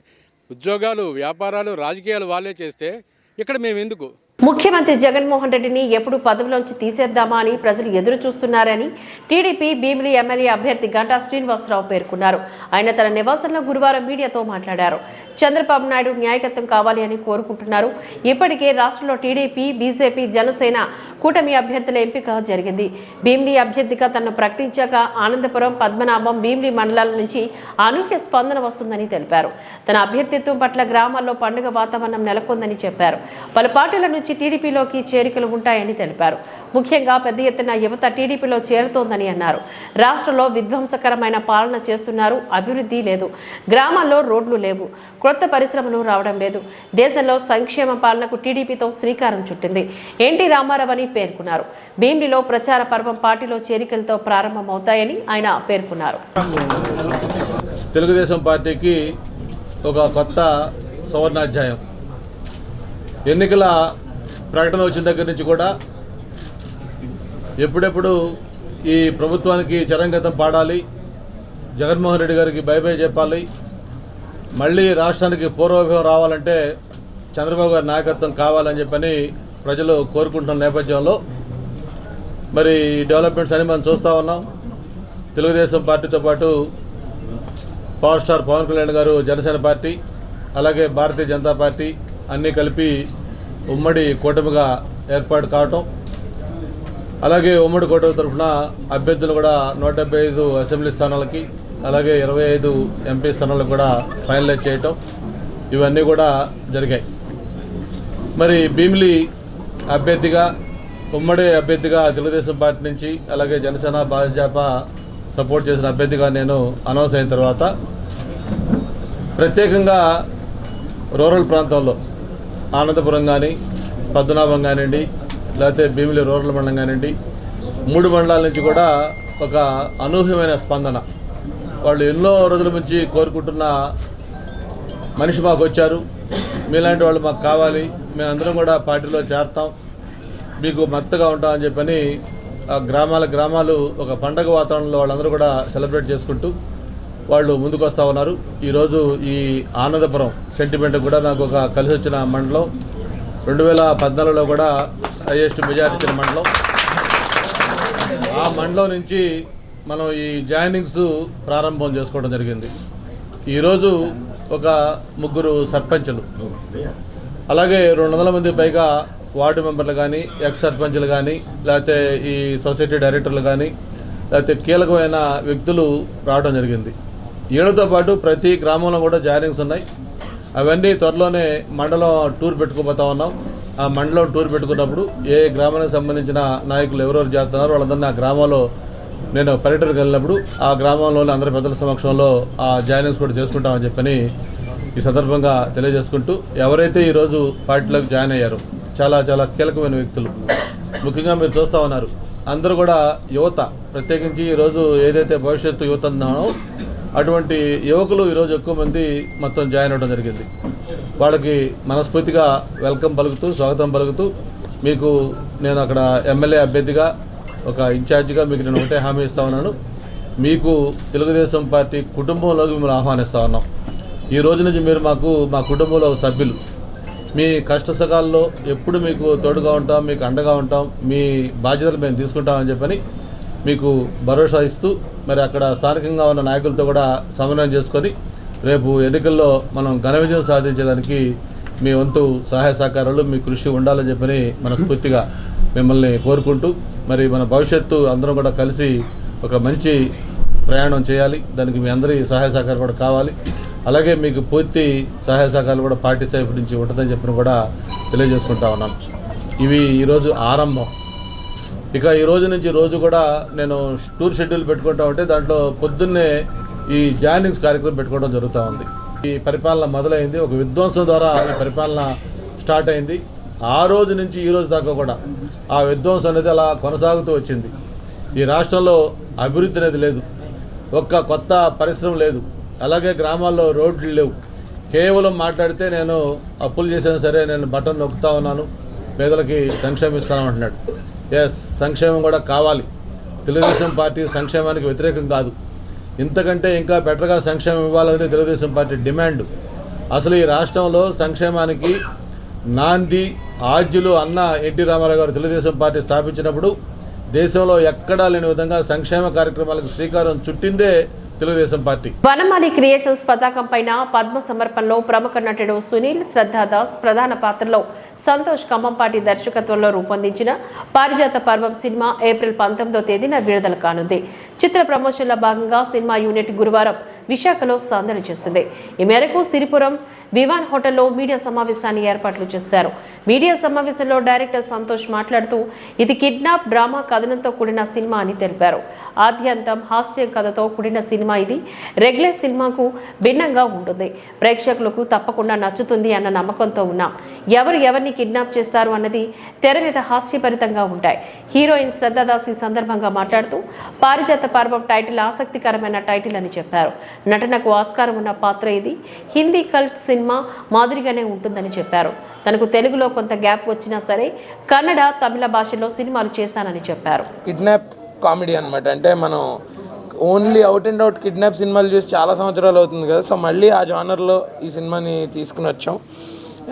ఉద్యోగాలు, వ్యాపారాలు, రాజకీయాలు వాళ్ళే చేస్తే ఇక్కడ మేము ఎందుకు? ముఖ్యమంత్రి జగన్మోహన్ రెడ్డిని ఎప్పుడు పదవిలోంచి తీసేద్దామా అని ప్రజలు ఎదురు చూస్తున్నారని టీడీపీ భీమిలి ఎమ్మెల్యే అభ్యర్థి గంటా శ్రీనివాసరావు పేర్కొన్నారు. ఆయన తన నివాసంలో గురువారం మీడియాతో మాట్లాడారు. చంద్రబాబు నాయుడు న్యాయకత్వం కావాలి అని కోరుకుంటున్నారు. ఇప్పటికే రాష్ట్రంలో టీడీపీ, బీజేపీ, జనసేన కూటమి అభ్యర్థుల ఎంపిక జరిగింది. భీమిలి అభ్యర్థిగా తనను ప్రకటించాక ఆనందపురం, పద్మనాభం, భీమిలి మండలాల నుంచి అనూహ్య స్పందన వస్తుందని తెలిపారు. తన అభ్యర్థిత్వం పట్ల గ్రామాల్లో పండుగ వాతావరణం నెలకొందని చెప్పారు. పలు పార్టీల నుంచి టీడీపీలోకి చేరికలు ఉంటాయని తెలిపారు. ముఖ్యంగా పెద్ద ఎత్తున యువత టీడీపీలో చేరుతోందని అన్నారు. రాష్ట్రంలో విధ్వంసకరమైన పాలన చేస్తున్నారు, అభివృద్ధి లేదు, గ్రామాల్లో రోడ్లు లేవు, కొత్త పరిశ్రమలు రావడం లేదు. దేశంలో సంక్షేమ పాలనకు టీడీపీతో శ్రీకారం చుట్టింది. ఎన్టీ రామారావు అని పేర్కొన్నారు. భీమిలిలో ప్రచార పర్వం పార్టీలో చేరికలతో ప్రారంభమవుతాయని ఆయన పేర్కొన్నారు. తెలుగుదేశం పార్టీకి ఒక కొత్త సువర్ణాధ్యాయం. ఎన్నికల ప్రకటన వచ్చిన దగ్గర నుంచి కూడా ఎప్పుడెప్పుడు ఈ ప్రభుత్వానికి చరంగతం పాడాలి, జగన్మోహన్ రెడ్డి గారికి బై బై చెప్పాలి, మళ్ళీ రాష్ట్రానికి పూర్వభావం రావాలంటే చంద్రబాబు గారి నాయకత్వం కావాలని చెప్పని ప్రజలు కోరుకుంటున్న నేపథ్యంలో మరి డెవలప్మెంట్స్ అని మనం చూస్తూ ఉన్నాం. తెలుగుదేశం పార్టీతో పాటు పవర్ స్టార్ పవన్ కళ్యాణ్ గారు జనసేన పార్టీ, అలాగే భారతీయ జనతా పార్టీ అన్నీ కలిపి ఉమ్మడి కూటమిగా ఏర్పాటు కావటం, అలాగే ఉమ్మడి కోట తరఫున అభ్యర్థులు కూడా 175 అసెంబ్లీ స్థానాలకి అలాగే 25 ఎంపీ స్థానాలకు కూడా ఫైనలైజ్ చేయటం ఇవన్నీ కూడా జరిగాయి. మరి భీమిలి అభ్యర్థిగా ఉమ్మడి అభ్యర్థిగా తెలుగుదేశం పార్టీ నుంచి అలాగే జనసేన భాజపా సపోర్ట్ చేసిన అభ్యర్థిగా నేను అనౌన్స్ అయిన తర్వాత ప్రత్యేకంగా రూరల్ ప్రాంతంలో ఆనందపురం కానీ పద్మనాభం కానివ్వండి లేకపోతే భీమిలి రూరల్ మండలం కానివ్వండి 3 మండలాల నుంచి కూడా ఒక అనూహ్యమైన స్పందన. వాళ్ళు ఎన్నో రోజుల నుంచి కోరుకుంటున్న మనిషి మాకు వచ్చారు, మీలాంటి వాళ్ళు మాకు కావాలి, మేమందరం కూడా పార్టీలో చేరతాం, మీకు మద్దతుగా ఉంటామని చెప్పని గ్రామాలు ఒక పండగ వాతావరణంలో వాళ్ళందరూ కూడా సెలబ్రేట్ చేసుకుంటూ వాళ్ళు ముందుకు వస్తూ ఉన్నారు. ఈరోజు ఈ ఆనందపురం సెంటిమెంట్ కూడా నాకు ఒక కలిసి వచ్చిన మండలం. 2014లో కూడా హైయెస్ట్ మెజారిటీ ఇచ్చిన మండలం. ఆ మండలం నుంచి మనం ఈ జాయినింగ్స్ ప్రారంభం చేసుకోవడం జరిగింది. ఈరోజు ఒక 3 సర్పంచులు అలాగే 200 మంది పైగా వార్డు మెంబర్లు కానీ ఎక్స్ సర్పంచ్లు కానీ లేకపోతే ఈ సొసైటీ డైరెక్టర్లు కానీ లేకపోతే కీలకమైన వ్యక్తులు రావడం జరిగింది. వీళ్ళతో పాటు ప్రతి గ్రామంలో కూడా జాయినింగ్స్ ఉన్నాయి. అవన్నీ త్వరలోనే మండలం టూర్ పెట్టుకోబోతా ఉన్నాం. ఆ మండలం టూర్ పెట్టుకున్నప్పుడు ఏ గ్రామానికి సంబంధించిన నాయకులు ఎవరెవరు చేస్తున్నారో వాళ్ళందరినీ ఆ గ్రామంలో నేను పర్యటనకు వెళ్ళినప్పుడు ఆ గ్రామంలోని అందరి పెద్దల సమక్షంలో ఆ జాయినింగ్స్ కూడా చేసుకుంటామని చెప్పని ఈ సందర్భంగా తెలియజేసుకుంటూ, ఎవరైతే ఈరోజు పార్టీలోకి జాయిన్ అయ్యారో చాలా చాలా కీలకమైన వ్యక్తులు, ముఖ్యంగా మీరు చూస్తూ ఉన్నారు అందరూ కూడా యువత, ప్రత్యేకించి ఈరోజు ఏదైతే భవిష్యత్తు యువత ఉన్నానో అటువంటి యువకులు ఈరోజు ఎక్కువ మంది మొత్తం జాయిన్ అవ్వడం జరిగింది. వాళ్ళకి మనస్ఫూర్తిగా వెల్కమ్ పలుకుతూ స్వాగతం పలుకుతూ, మీకు నేను అక్కడ ఎమ్మెల్యే అభ్యర్థిగా ఒక ఇన్ఛార్జిగా మీకు నేను ఒకటే హామీ ఇస్తా ఉన్నాను, మీకు తెలుగుదేశం పార్టీ కుటుంబంలోకి మిమ్మల్ని ఆహ్వానిస్తూ ఉన్నాం. ఈ రోజు నుంచి మీరు మా కుటుంబంలో సభ్యులు. మీ కష్ట సకాల్లో ఎప్పుడు మీకు తోడుగా ఉంటాం, మీకు అండగా ఉంటాం, మీ బాధ్యతలు మేము తీసుకుంటామని చెప్పని మీకు భరోసా ఇస్తూ, మరి అక్కడ స్థానికంగా ఉన్న నాయకులతో కూడా సమన్వయం చేసుకొని రేపు ఎన్నికల్లో మనం ఘన విజయం సాధించేదానికి మీ వంతు సహాయ సహకారాలు, మీ కృషి ఉండాలని చెప్పని మనస్ఫూర్తిగా మిమ్మల్ని కోరుకుంటూ, మరి మన భవిష్యత్తు అందరం కూడా కలిసి ఒక మంచి ప్రయాణం చేయాలి. దానికి మీ అందరి సహాయ సహకారం కూడా కావాలి. అలాగే మీకు పూర్తి సహాయ సహకారాలు కూడా పార్టీ సైపు నుంచి ఉంటుందని చెప్పిన కూడా తెలియజేసుకుంటా ఉన్నాను. ఇవి ఈరోజు ఆరంభం. ఇక ఈ రోజు నుంచి రోజు కూడా నేను టూర్ షెడ్యూల్ పెట్టుకుంటా ఉంటే దాంట్లో పొద్దున్నే ఈ జాయినింగ్స్ కార్యక్రమం పెట్టుకోవడం జరుగుతూ ఉంది. ఈ పరిపాలన మొదలైంది, ఒక విధ్వంసం ద్వారా ఈ పరిపాలన స్టార్ట్ అయింది. ఆ రోజు నుంచి ఈ రోజు దాకా కూడా ఆ విధ్వంసం అనేది అలా కొనసాగుతూ వచ్చింది. ఈ రాష్ట్రంలో అభివృద్ధి అనేది లేదు, ఒక్క కొత్త పరిశ్రమ లేదు, అలాగే గ్రామాల్లో రోడ్లు లేవు. కేవలం మాట్లాడితే నేను అప్పులు చేసినా సరే నేను బటన్ నొక్కుతా ఉన్నాను, పేదలకి సంక్షేమం ఇస్తాను అంటున్నాడు. ఎస్, సంక్షేమం కూడా కావాలి. తెలుగుదేశం పార్టీ సంక్షేమానికి వ్యతిరేకం కాదు, ఇంతకంటే ఇంకా బెటర్గా సంక్షేమం ఇవ్వాలనేది తెలుగుదేశం పార్టీ డిమాండ్. అసలు ఈ రాష్ట్రంలో సంక్షేమానికి నాంది ఆద్యులు అన్న ఎన్టీ రామారావు గారు తెలుగుదేశం పార్టీ స్థాపించినప్పుడు దేశంలో ఎక్కడా లేని విధంగా సంక్షేమ కార్యక్రమాలకు శ్రీకారం చుట్టిందే తెలుగుదేశం పార్టీ. వనమాలి క్రియేషన్స్ పతాకం పైన పద్మ సమర్పణలో ప్రముఖ నటుడు సునీల్ శ్రద్ధాదాస్ ప్రధాన పాత్రలో సంతోష్ ఖమ్మంపాటి దర్శకత్వంలో రూపొందించిన పారిజాత పర్వం సినిమా ఏప్రిల్ 19వ తేదీన విడుదల కానుంది. చిత్ర ప్రమోషన్లో భాగంగా సినిమా యూనిట్ గురువారం విశాఖలో సందడి చేసింది. ఈ మేరకు సిరిపురం వివాన్ హోటల్లో మీడియా సమావేశాన్ని ఏర్పాట్లు చేశారు. మీడియా సమావేశంలో డైరెక్టర్ సంతోష్ మాట్లాడుతూ, ఇది కిడ్నాప్ డ్రామా కథనంతో కూడిన సినిమా అని తెలిపారు. ఆద్యంతం హాస్యం కథతో కూడిన సినిమా ఇది. రెగ్యులర్ సినిమాకు భిన్నంగా ఉంటుంది, ప్రేక్షకులకు తప్పకుండా నచ్చుతుంది అన్న నమ్మకంతో ఉన్నాం. ఎవరిని కిడ్నాప్ చేస్తారు అన్నది తెర మీద హాస్యభరితంగా ఉంటాయి. హీరోయిన్ శ్రద్ధాదాస్ ఈ సందర్భంగా మాట్లాడుతూ, పారిజాత పర్వం టైటిల్ ఆసక్తికరమైన టైటిల్ అని చెప్పారు. నటనకు ఆస్కారం ఉన్న పాత్ర ఇది. హిందీ కల్ట్ సినిమా మాదిరిగానే ఉంటుందని చెప్పారు. తనకు తెలుగులో కొంత గ్యాప్ వచ్చినా సరే కన్నడ, తమిళ భాషలో సినిమాలు చేశానని చెప్పారు. కిడ్నాప్ కామెడీ అనమాట. అంటే మనం only out and out kidnap సినిమాలు చూసి చాలా సంవత్సరాలు అవుతుంది కదా, సో మళ్ళీ ఆ జానర్లో ఈ సినిమాని తీసుకుని వచ్చాం.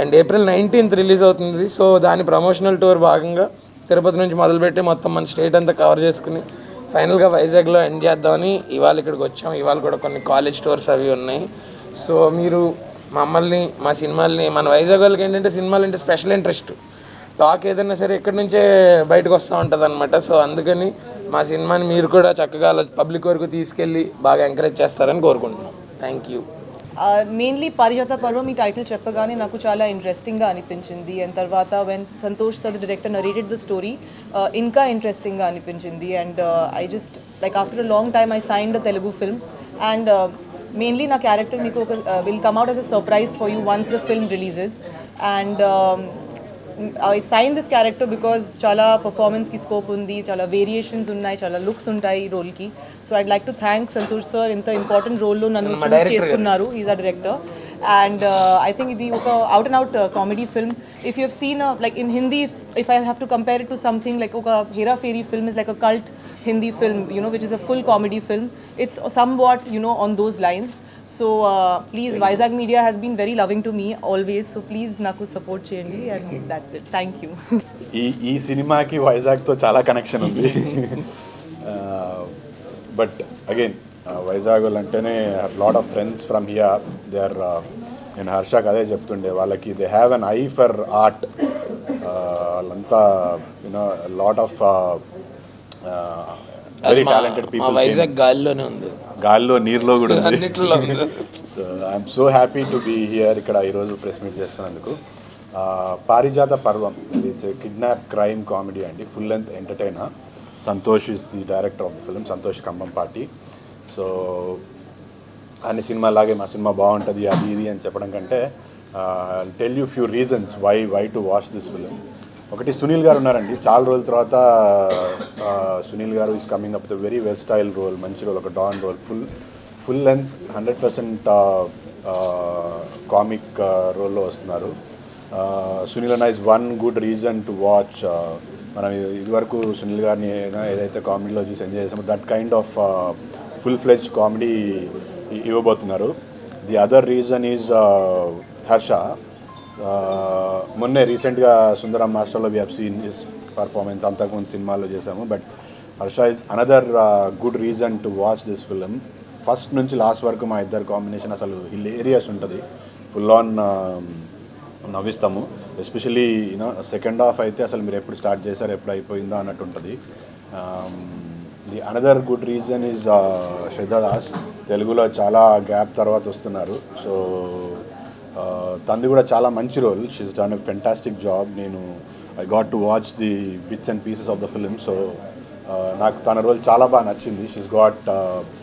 అండ్ ఏప్రిల్ 19th రిలీజ్ అవుతుంది. సో దాని ప్రమోషనల్ టూర్ భాగంగా తిరుపతి నుంచి మొదలుపెట్టి మొత్తం మన స్టేట్ అంతా కవర్ చేసుకుని ఫైనల్గా వైజాగ్లో ఎండ్ చేద్దామని ఇవాళ ఇక్కడికి వచ్చాం. ఇవాళ కూడా కొన్ని కాలేజ్ టూర్స్ అవి ఉన్నాయి. సో మీరు మమ్మల్ని, మా సినిమాల్ని, మన వైజాగ్ వాళ్ళకి ఏంటంటే సినిమాలు అంటే స్పెషల్ ఇంట్రెస్ట్. టాక్ ఏదైనా సరే ఎక్కడి నుంచే బయటకు వస్తూ ఉంటుంది అనమాట. సో అందుకని మా సినిమాని మీరు కూడా చక్కగా పబ్లిక్ వరకు తీసుకెళ్ళి బాగా ఎంకరేజ్ చేస్తారని కోరుకుంటున్నాం. Thank you. మెయిన్లీ పారిజాత పర్వం ఈ టైటిల్ చెప్పగానే నాకు చాలా ఇంట్రెస్టింగ్గా అనిపించింది. అండ్ తర్వాత when Santosh sir director narrated the story ఇంకా ఇంట్రెస్టింగ్గా అనిపించింది. And I just like after a long time I signed a Telugu film. And mainly నా క్యారెక్టర్ మీకు ఒక will come out as a surprise for you once the film releases. And I signed this character because chala performance ki scope undi, chala variations unnai, chala looks untai role ki. So I'd like to thank Santosh sir inta important role lo nannu choose cheskunnaru. He's a director. And I think idi oka out and out comedy film. If you have seen like in Hindi, if I have to compare it to something like oka Hera Fairy film is like a cult Hindi film, you know, which is a full comedy film. It's somewhat, you know, on those lines. So please, Vizag Media has been very loving to me always. So please naku support cheyandi, and that's it. Thank you. ఈ సినిమాకి వైజాగ్తో చాలా కనెక్షన్ ఉంది. బట్ అగైన్ వైజాగ్ అంటేనే lot of friends from here. They are నేను హర్షకు అదే చెప్తుండే, వాళ్ళకి they have an eye for art. వాళ్ళంతా you know lot of very talented people. Vizag గాలిలోనే ఉంది, గాల్లో నీరులో కూడా ఉంది. అన్నిట్లో ఉంది. So I'm so happy to be here ఇక్కడ ఈరోజు ప్రెస్ మీట్ చేస్తున్నందుకు. Parijatha Parvam, it's kidnap crime comedy అండి, full length entertainer. Santosh is the director of the film, Santosh Kambampati. So అన్ని సినిమాలాగే మా సినిమా బాగుంటుంది అది ఇది అని చెప్పడం కంటే tell you few reasons why to watch this film. ఒకటి, సునీల్ గారు ఉన్నారండి. చాలా రోజుల తర్వాత Sunil garu is coming up with very versatile role, మంచి రోల్, ఒక don role, full length 100% comic రోల్లో వస్తున్నారు. సునీల్ అన్న is one good reason to watch. మనం ఇదివరకు సునీల్ గారిని ఏదైతే కామెడీలో చూసి ఎంజాయ్ చేసామో that kind of full fledge comedy ఇవ్వబోతున్నారు. The other reason is Harsha. మొన్నే రీసెంట్గా సుందరం మాస్టర్లో we have seen his performance, అంతకుముందు సినిమాల్లో చేసాము. But Harsha is another good reason to watch this film. First నుంచి లాస్ట్ వరకు మా ఇద్దరు కాంబినేషన్ అసలు హిలేరియస్ ఉంటుంది, ఫుల్ ఆన్ నవ్విస్తాము. ఎస్పెషలీ యూనో సెకండ్ హాఫ్ అయితే అసలు మీరు ఎప్పుడు స్టార్ట్ చేశారు, ఎప్పుడు అయిపోయిందో అన్నట్టు ఉంటుంది. The another good reason is Shraddha Das. తెలుగులో చాలా గ్యాప్ తర్వాత వస్తున్నారు. సో తనది కూడా చాలా మంచి role. She's done a fantastic job. I got to watch the bits and pieces of the film. So నాకు తన రోల్ చాలా బాగా నచ్చింది. She's got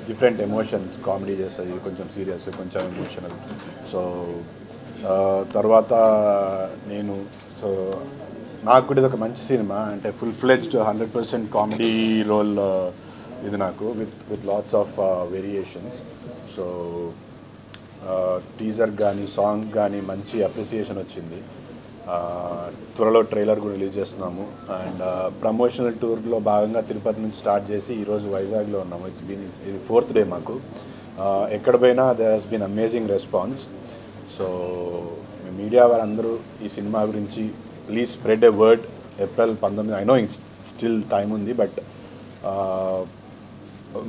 different emotions, comedy చేస్తుంది, కొంచెం సీరియస్, కొంచెం ఎమోషనల్. సో తర్వాత సో నాకు కూడా ఇది ఒక మంచి సినిమా, అంటే ఫుల్ ఫ్లెడ్జ్డ్ 100% కామెడీ రోల్ ఇది నాకు, with lots of variations. So teaser కానీ సాంగ్ కానీ మంచి అప్రిసియేషన్ వచ్చింది. త్వరలో ట్రైలర్ కూడా రిలీజ్ చేస్తున్నాము. అండ్ ప్రమోషనల్ టూర్లో భాగంగా తిరుపతి నుంచి స్టార్ట్ చేసి ఈరోజు వైజాగ్లో ఉన్నాము. ఇది 4th డే మాకు. ఎక్కడ పోయినా there has been amazing response. So media వారందరూ ఈ సినిమా గురించి please spread a word. April 19, I know still time ఉంది, బట్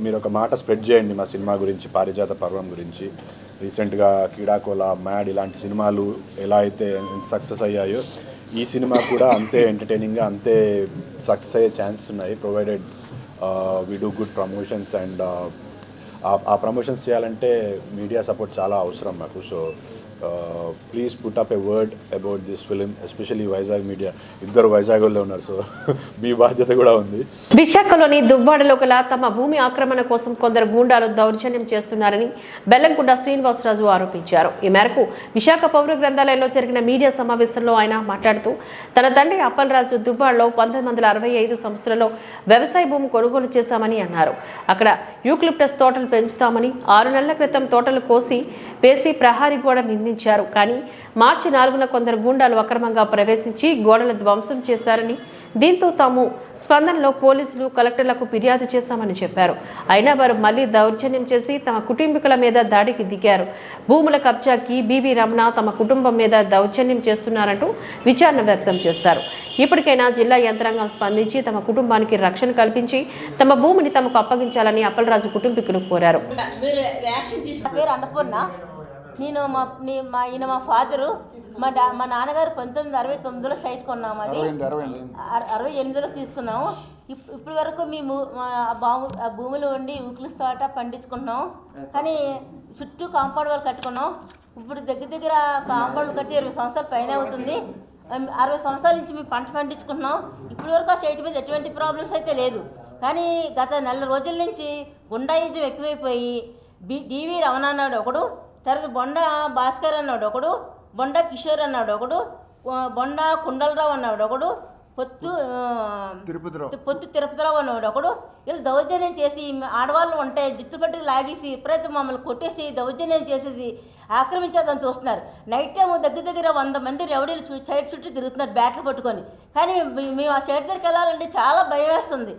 మీరు ఒక మాట స్ప్రెడ్ చేయండి మా సినిమా గురించి, పారిజాత పర్వం గురించి. రీసెంట్గా కీడాకోల, మ్యాడ్ ఇలాంటి సినిమాలు ఎలా అయితే సక్సెస్ అయ్యాయో ఈ సినిమా కూడా అంతే ఎంటర్టైనింగ్గా, అంతే సక్సెస్ అయ్యే ఛాన్సెస్ ఉన్నాయి, provided we do good promotions. And ఆ ప్రమోషన్స్ చేయాలంటే మీడియా సపోర్ట్ చాలా అవసరం మాకు. So please put up a word about this film, especially Vizag media. ఇద్దరు వైజాగ్లో ఉన్నారు, సో మీ బాధ్యత కూడా ఉంది. విశాఖలోని దువ్వాడలో గల తమ భూమి ఆక్రమణ కోసం కొందరు గూండాలు దౌర్జన్యం చేస్తున్నారని బెల్లంకొండ శ్రీనివాసరాజు ఆరోపించారు. ఈ మేరకు విశాఖ పౌర గ్రంథాలయంలో జరిగిన మీడియా సమావేశంలో ఆయన మాట్లాడుతూ తన తండ్రి అప్పలరాజు దువ్వాడలో 1965 సంవత్సరంలో వ్యవసాయ భూమి కొనుగోలు చేశామని అన్నారు. అక్కడ యూక్లిప్టస్ తోటలు పెంచుతామని 6 నెలల క్రితం తోటలు కోసి వేసి ప్రహారీ గోడ నిర్మించారు. కానీ మార్చి 4న కొందరు గూండాలు అక్రమంగా ప్రవేశించి గోడల ధ్వంసం చేశారని, దీంతో తాము స్పందనలో పోలీసులు, కలెక్టర్లకు ఫిర్యాదు చేశామని చెప్పారు. అయినా వారు మళ్లీ దౌర్జన్యం చేసి తమ కుటుంబీకుల మీద దాడికి దిగారు. భూముల కబ్జాకి బీవీ రమణ తమ కుటుంబం మీద దౌర్జన్యం చేస్తున్నారంటూ విచారణ వ్యక్తం చేస్తారు. ఇప్పటికైనా జిల్లా యంత్రాంగం స్పందించి తమ కుటుంబానికి రక్షణ కల్పించి తమ భూమిని తమకు అప్పగించాలని అప్పలరాజు కుటుంబీకులు కోరారు. నేను ఈయన మా ఫాదరు, మా నాన్నగారు 1969లో సైట్ కొన్నాము. అది 68లో తీసుకున్నాము. ఇప్పటి వరకు మేము ఆ భూమిలో ఉండి ఉకులు తోట పండించుకున్నాం. కానీ చుట్టూ కాంపౌండ్ వాళ్ళు కట్టుకున్నాం. ఇప్పుడు దగ్గర కాంపౌండ్ కట్టి 20 సంవత్సరాల పైన అవుతుంది. 60 సంవత్సరాల నుంచి మేము పంట పండించుకుంటున్నాం. ఇప్పటి వరకు ఆ సైట్ మీద ఎటువంటి ప్రాబ్లమ్స్ అయితే లేదు. కానీ గత నెల రోజుల నుంచి గుండాయిజం ఎక్కువైపోయి డివి రమణ అన్నాడు ఒకడు, తర్వాత బొండ భాస్కర్ అన్నాడు ఒకడు, బొండ కిషోర్ అన్నాడు ఒకడు, బొండ కుండలరావు అన్నాడు ఒకడు, పొత్తు తిరుపతిరావు అన్నాడు ఒకడు. వీళ్ళు దౌర్జన్యం చేసి ఆడవాళ్ళు ఉంటే జుట్టుపట్టి లాగేసి ఎప్పుడైతే మమ్మల్ని కొట్టేసి దౌర్జన్యం చేసేసి ఆక్రమించేదని చూస్తున్నారు. నైట్ టైం దగ్గర 100 మంది రౌడీలు సైడ్ చుట్టూ తిరుగుతున్నారు బ్యాట్లు పట్టుకొని. కానీ మేము ఆ సైడ్ దగ్గరికి వెళ్ళాలంటే చాలా భయం వేస్తుంది.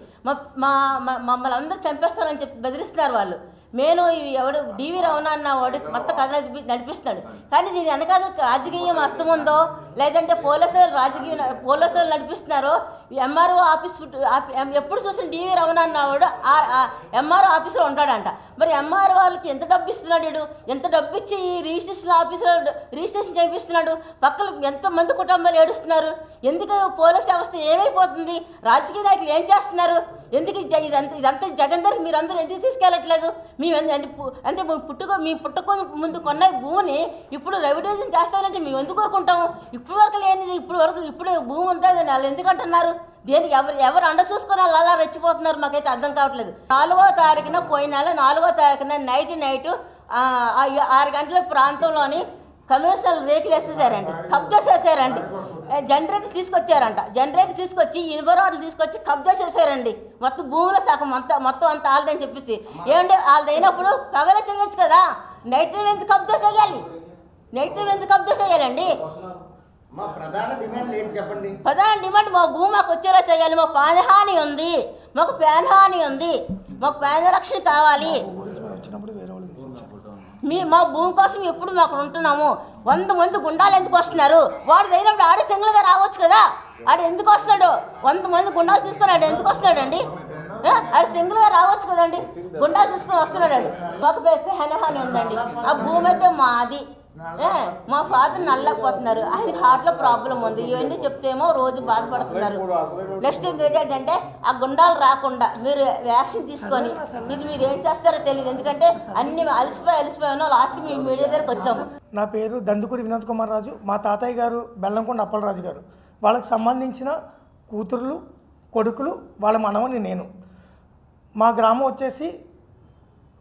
మమ్మల్ని అందరూ చంపేస్తారని చెప్పి బెదిరిస్తున్నారు వాళ్ళు. నేను ఎవడు డివి రమణ అన్న వాడు మొత్తం కథ నడిపిస్తున్నాడు. కానీ దీని వెనకాల రాజకీయం అస్తం ఉందో, లేదంటే పోలీసులు నడిపిస్తున్నారో. ఎంఆర్ఓ ఆఫీస్ ఎప్పుడు చూసిన డివి రమణ అన్నవాడు ఎంఆర్ఓ ఆఫీసులో ఉంటాడంట. మరి ఎంఆర్ఓ వాళ్ళకి ఎంత డబ్బు ఇస్తున్నాడు వీడు? ఎంత డబ్బు ఇచ్చి ఈ రిజిస్ట్రేషన్ చేయిస్తున్నాడు? పక్కన ఎంతమంది కుటుంబాలు ఏడుస్తున్నారు. ఎందుకు పోలీస్ వ్యవస్థ ఏమైపోతుంది? రాజకీయ నాయకులు ఏం చేస్తున్నారు? ఎందుకు ఇదంతా జగన్ దగ్గర మీరందరూ ఎందుకు తీసుకెళ్ళట్లేదు? మేము అంటే మీ పుట్టుక ముందు కొన్న భూమిని ఇప్పుడు రెవెన్యూషన్ చేస్తానంటే మేము ఎందుకు కోరుకుంటాము? ఇప్పుడు వరకు లేనిది ఇప్పుడు భూమి ఉంటుంది వాళ్ళు ఎందుకు అంటున్నారు? దేనికి ఎవరు అండ చూసుకొని వాళ్ళు అలా రెచ్చిపోతున్నారు? మాకైతే అర్థం కావట్లేదు. 4వ తారీఖున పోయిన నెల 4వ తారీఖున నైట్ 6 గంటల ప్రాంతంలోని కమర్షియల్ రేకులు వేసేసారండి, కబ్జా చేశారండి. జనరేటర్ తీసుకొచ్చి ఇనుపరాడులు తీసుకొచ్చి కబ్జా చేశారండి. మొత్తం భూమిలో సగం మొత్తం అంతా ఆల్దని చెప్పేసి. ఏమంటే వాళ్ళదైనప్పుడు పగల చేయొచ్చు కదా, నైట్ టైం ఎందుకు కబ్జా చేయాలండి? ప్రధాన డిమాండ్ మా భూమి మాకు వచ్చేలా చేయాలి. మాకు ప్రాణహాని ఉంది, మాకు ప్రాణ రక్షణ కావాలి. మా భూమి కోసం ఎప్పుడు మాకు ఉంటున్నాము. 100 మంది గుండాలు ఎందుకు వస్తున్నారు? వాడు అయినప్పుడు ఆడే సింగిల్గా రావచ్చు కదా. ఆడు ఎందుకు వస్తున్నాడు? 100 మంది గుండాలు తీసుకొని ఆడు ఎందుకు వస్తున్నాడు అండి? ఆడు సింగిల్గా రావచ్చు కదండి. గుండాలు తీసుకొని వస్తున్నాడు. మాకు ప్రాణహాని ఉందండి. ఆ భూమి అయితే మాది. మా ఫాదర్ నల్లకపోతున్నారు, ఆయనకి హార్ట్లో ప్రాబ్లం ఉంది. ఇవన్నీ చెప్తేమో రోజు బాధపడుతున్నారు. నెక్స్ట్ ఏంటంటే ఆ గుండాలు రాకుండా మీరు వ్యాక్సిన్ తీసుకొని ఇది మీరు ఏం చేస్తారో తెలియదు. ఎందుకంటే అన్ని అలసిపోయి లాస్ట్కి మేము మీడియా దగ్గరికి వచ్చాము. నా పేరు దందుకూరి వినోద్ కుమార్ రాజు. మా తాతయ్య గారు బెల్లంకొండ అప్పలరాజు గారు. వాళ్ళకి సంబంధించిన కూతుర్లు కొడుకులు వాళ్ళ మనవని నేను. మా గ్రామం వచ్చేసి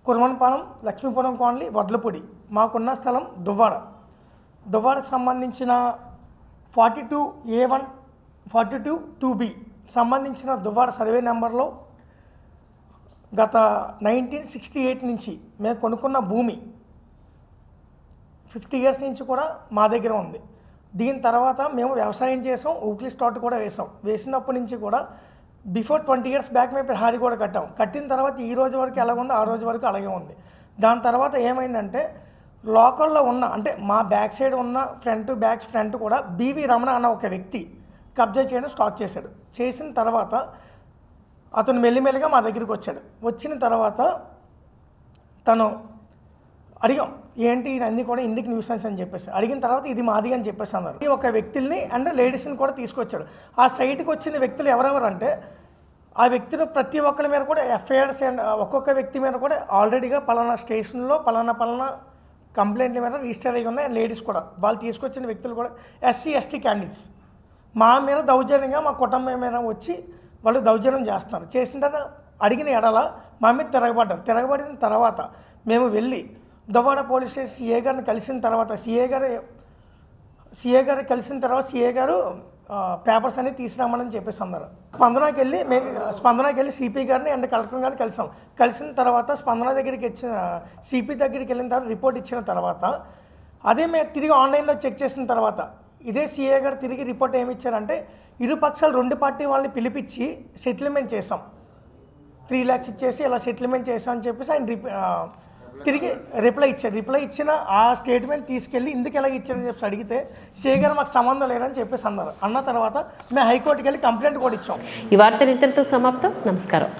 కుర్మన్పాలెం, లక్ష్మీపురం కాలనీ, వడ్లపూడి. మాకున్న స్థలం దువ్వాడకు సంబంధించిన 42A1 42-2B సంబంధించిన దువ్వాడ సర్వే నెంబర్లో గత 1968 నుంచి మేము కొనుక్కున్న భూమి 50 years నుంచి కూడా మా దగ్గర ఉంది. దీని తర్వాత మేము వ్యవసాయం చేసాం, ఊక్లిస్ తోట కూడా వేసినప్పటి నుంచి కూడా బిఫోర్ 20 years బ్యాక్ మేము ప్రహారీ కూడా కట్టిన తర్వాత ఈ రోజు వరకు ఎలా ఉందో ఆ రోజు వరకు అలాగే ఉంది. దాని తర్వాత ఏమైందంటే లోకల్లో ఉన్న అంటే మా బ్యాక్ సైడ్ ఉన్న ఫ్రంట్ కూడా బివి రమణ అన్న ఒక వ్యక్తి కబ్జా చేయడం స్టార్ట్ చేశాడు. చేసిన తర్వాత అతను మెల్లిమెల్లిగా మా దగ్గరికి వచ్చిన తర్వాత తను అడిగాం, ఏంటి ఇవన్నీ కూడా ఇందుకు న్యూసెన్స్ అని చెప్పేసి. అడిగిన తర్వాత ఇది మాది అని చెప్పేసి అన్నారు. ఒక వ్యక్తుల్ని అండ్ లేడీస్ని కూడా తీసుకొచ్చాడు. ఆ సైట్కి వచ్చిన వ్యక్తులు ఎవరెవరంటే ఆ వ్యక్తులు ప్రతి ఒక్కరి మీద కూడా ఎఫ్ఐఆర్స్ అండ్ ఒక్కొక్క వ్యక్తి మీద కూడా ఆల్రెడీగా పలానా స్టేషన్లో పలానా కంప్లైంట్ల మీద రిజిస్టర్ అయ్యి ఉన్నాయి. లేడీస్ కూడా వాళ్ళు తీసుకొచ్చిన వ్యక్తులు కూడా SC/ST క్యాండిడేట్స్ మా మీద దౌర్జన్యంగా మా కుటుంబం మీద వచ్చి వాళ్ళు దౌర్జన్యం చేస్తున్నారు. చేసిన తర్వాత అడిగిన ఎడల మా మీద తిరగబడిన తర్వాత మేము వెళ్ళి దువ్వాడ పోలీస్ స్టేషన్ సిఏ గారిని కలిసిన తర్వాత సిఏ గారు పేపర్స్ అన్నీ తీసుకురామని చెప్పేసి అన్నారు. స్పందనకి వెళ్ళి సిపి గారిని అండ్ కలెక్టర్ గారిని కలిసిన తర్వాత స్పందన దగ్గరికి సిపి దగ్గరికి వెళ్ళిన తర్వాత రిపోర్ట్ ఇచ్చిన తర్వాత అదే మేము తిరిగి ఆన్లైన్లో చెక్ చేసిన తర్వాత ఇదే సిఏ గారు తిరిగి రిపోర్ట్ ఏమి ఇచ్చారంటే ఇరు పక్షాలు 2 పార్టీ వాళ్ళని పిలిపించి సెటిల్మెంట్ చేసాం, 3 lakhs ఇచ్చేసి ఇలా సెటిల్మెంట్ చేసాం అని చెప్పేసి ఆయన తిరిగి రిప్లై ఇచ్చిన ఆ స్టేట్మెంట్ తీసుకెళ్ళి ఇందుకు ఎలా ఇచ్చారని చెప్పి అడిగితే సిఏ గారు మాకు సంబంధం లేదని చెప్పేసి అన్న తర్వాత మేము హైకోర్టుకి వెళ్ళి కంప్లైంట్ కూడా ఇచ్చాం. ఈ వార్త ఇంతటితో సమాప్తం. నమస్కారం.